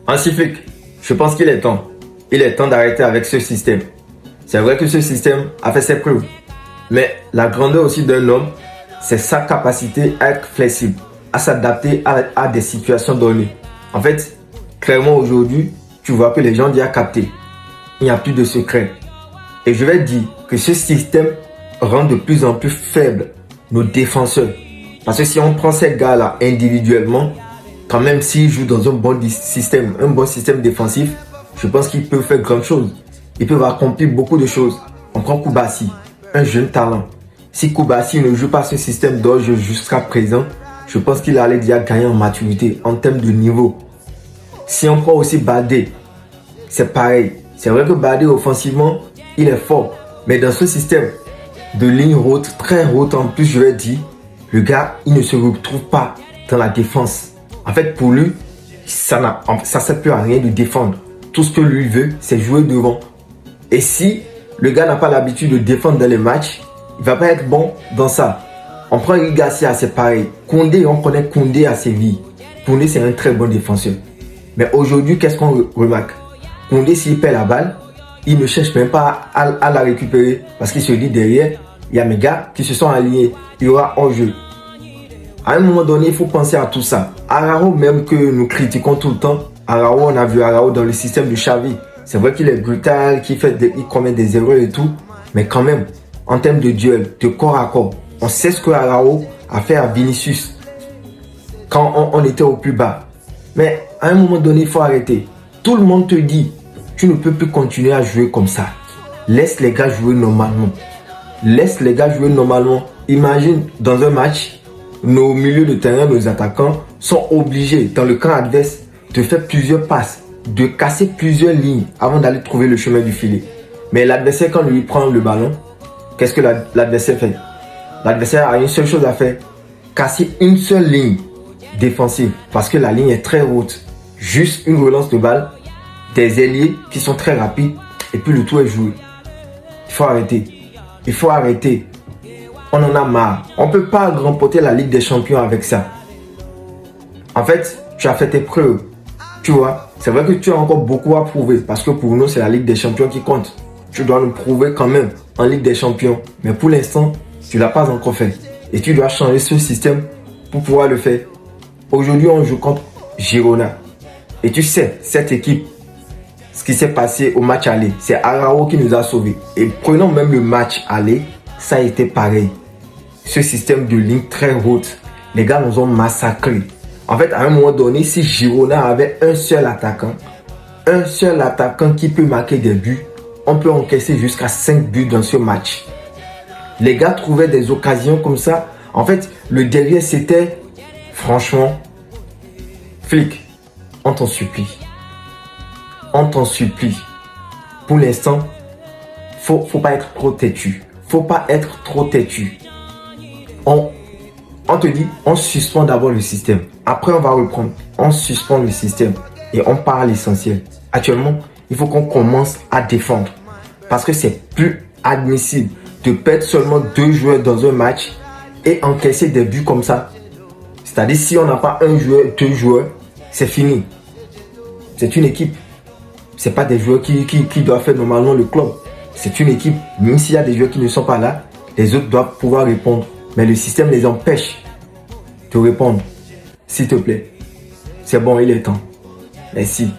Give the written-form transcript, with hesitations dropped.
Ainsi flic, je pense qu'il est temps. Il est temps d'arrêter avec ce système. C'est vrai que ce système a fait ses preuves. Mais la grandeur aussi d'un homme, c'est sa capacité à être flexible, à s'adapter à des situations données. En fait, clairement aujourd'hui, tu vois que les gens disent à capter. Il n'y a plus de secret. Et je vais dire que ce système rend de plus en plus faibles nos défenseurs. Parce que si on prend ces gars-là individuellement, quand même s'ils jouent dans un bon système défensif, je pense qu'ils peuvent faire grand chose. Ils peuvent accomplir beaucoup de choses. On prend Koubassi, un jeune talent. Si Koubassi ne joue pas ce système de jeu jusqu'à présent, je pense qu'il allait déjà gagner en maturité, en termes de niveau. Si on prend aussi Baldé, c'est pareil. C'est vrai que Baldé offensivement, il est fort. Mais dans ce système de ligne haute, très haute en plus, je vais dire, le gars, il ne se retrouve pas dans la défense. En fait, pour lui, ça ne sert plus à rien de défendre. Tout ce que lui veut, c'est jouer devant. Et si le gars n'a pas l'habitude de défendre dans les matchs, il ne va pas être bon dans ça. On prend Eric Garcia, c'est pareil. Koundé, on connaît Koundé à Séville. Koundé, c'est un très bon défenseur. Mais aujourd'hui, qu'est-ce qu'on remarque? Koundé, s'il perd la balle, il ne cherche même pas à la récupérer. Parce qu'il se dit derrière, il y a mes gars qui se sont alignés. Il y aura hors-jeu. À un moment donné, il faut penser à tout ça. Arao, même que nous critiquons tout le temps, Arao, on a vu Arao dans le système de Xavi. C'est vrai qu'il est brutal, qu'il commet des erreurs et tout. Mais quand même, en termes de duel, de corps à corps, on sait ce que Arao a fait à Vinicius quand on était au plus bas. Mais à un moment donné, il faut arrêter. Tout le monde te dit, tu ne peux plus continuer à jouer comme ça. Laisse les gars jouer normalement. Laisse les gars jouer normalement. Imagine, dans un match, nos milieux de terrain, nos attaquants sont obligés, dans le camp adverse, de faire plusieurs passes, de casser plusieurs lignes avant d'aller trouver le chemin du filet. Mais l'adversaire, quand lui prend le ballon, qu'est-ce que l'adversaire fait? L'adversaire a une seule chose à faire, casser une seule ligne défensive, parce que la ligne est très haute. Juste une relance de balle, des ailiers qui sont très rapides, et puis le tout est joué. Il faut arrêter. Il faut arrêter. On en a marre. On ne peut pas remporter la Ligue des Champions avec ça. En fait, tu as fait tes preuves. Tu vois, c'est vrai que tu as encore beaucoup à prouver, parce que pour nous, c'est la Ligue des Champions qui compte. Tu dois nous prouver quand même en Ligue des Champions. Mais pour l'instant, tu ne l'as pas encore fait. Et tu dois changer ce système pour pouvoir le faire. Aujourd'hui, on joue contre Girona. Et tu sais, cette équipe, ce qui s'est passé au match aller, c'est Arao qui nous a sauvés. Et prenons même le match aller, ça a été pareil. Ce système de ligne très haute, les gars nous ont massacrés. En fait, à un moment donné, si Girona avait un seul attaquant qui peut marquer des buts, on peut encaisser jusqu'à 5 buts dans ce match. Les gars trouvaient des occasions comme ça. En fait, le derrière, c'était... Franchement, flic, on t'en supplie. On t'en supplie. Pour l'instant, faut pas être trop têtu. Faut pas être trop têtu. On te dit, on suspend d'abord le système. Après, on va reprendre. On suspend le système et on part à l'essentiel. Actuellement, il faut qu'on commence à défendre. Parce que c'est plus admissible de perdre seulement 2 joueurs dans un match et encaisser des buts comme ça. C'est-à-dire, si on n'a pas un joueur, 2 joueurs, c'est fini. C'est une équipe. Ce n'est pas des joueurs qui doivent faire normalement le club. C'est une équipe. Même s'il y a des joueurs qui ne sont pas là, les autres doivent pouvoir répondre. Mais le système les empêche de répondre. S'il te plaît. C'est bon, il est temps. Merci.